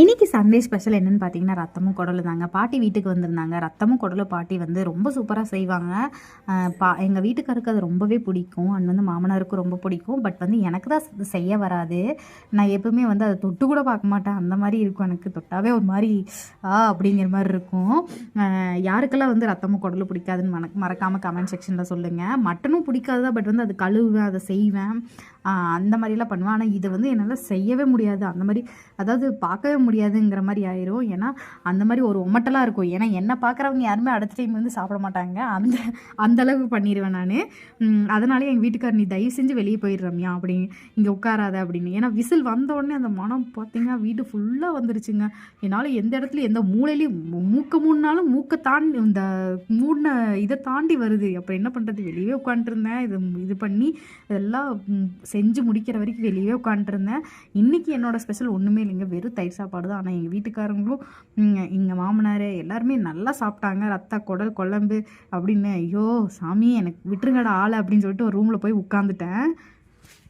இன்றைக்கி Sunday special என்னென்னு பார்த்தீங்கன்னா ரத்தமும் குடலும் தாங்க. பாட்டி வீட்டுக்கு வந்திருந்தாங்க. ரத்தமும் குடலும் பாட்டி வந்து ரொம்ப சூப்பராக செய்வாங்க. எங்கள் வீட்டுக்காருக்கு அது ரொம்பவே பிடிக்கும். அண்ட் வந்து மாமனாருக்கும் ரொம்ப பிடிக்கும். பட் வந்து எனக்கு தான் செய்ய வராது. நான் எப்பவுமே வந்து அதை தொட்டு கூட பார்க்க மாட்டேன். அந்த மாதிரி இருக்கும். எனக்கு தொட்டாவே ஒரு மாதிரி அப்படிங்கிற மாதிரி இருக்கும். யாருக்கெல்லாம் வந்து ரத்தமும் குடலும் பிடிக்காதுன்னு மறக்காமல் கமெண்ட் செக்ஷனில் சொல்லுங்கள். மட்டனும் பிடிக்காது தான். பட் வந்து அது கழுவுவேன், அதை செய்வேன், அந்த மாதிரிலாம் பண்ணுவேன். ஆனால் இதை வந்து என்னால் செய்யவே முடியாது. அந்த மாதிரி அதாவது பார்க்கவே முடியாதுங்கிற மாதிரி ஆயிரும். ஏன்னா அந்த மாதிரி ஒரு ஒமட்டலாக இருக்கும். ஏன்னா என்னை பார்க்குறவங்க யாருமே அடுத்த டைம் வந்து சாப்பிட மாட்டாங்க. அந்த அளவுக்கு பண்ணிடுவேன் நான். அதனாலே எங்கள் வீட்டுக்கார், நீ தயவு செஞ்சு வெளியே போயிடு ரம்யா, அப்படி இங்கே உட்காராத அப்படின்னு. ஏன்னா விசில் வந்த உடனே அந்த மனம் பார்த்தீங்கன்னா வீடு ஃபுல்லாக வந்துருச்சுங்க. என்னால் எந்த இடத்துல எந்த மூலையிலையும் மூக்க மூடினாலும் மூக்கை தாண்டி இந்த மூடின இதை தாண்டி வருது. அப்புறம் என்ன பண்ணுறது, வெளியே உட்காந்துருந்தேன். இது பண்ணி இதெல்லாம் செஞ்சு முடிக்கிற வரைக்கும் வெளியே உட்காந்துருந்தேன். இன்றைக்கி என்னோடய ஸ்பெஷல் ஒன்றுமே இல்லைங்க, வெறும் தயிர் சாப்பாடு தான். ஆனால் எங்கள் வீட்டுக்காரங்களும் எங்கள் மாமனார் எல்லாருமே நல்லா சாப்பிட்டாங்க. ரத்த குடல் குழம்பு அப்படின்னு. ஐயோ சாமி, எனக்கு விட்டுருங்கடா ஆளை அப்படின்னு சொல்லிட்டு ஒரு ரூமில் போய் உட்காந்துட்டேன்.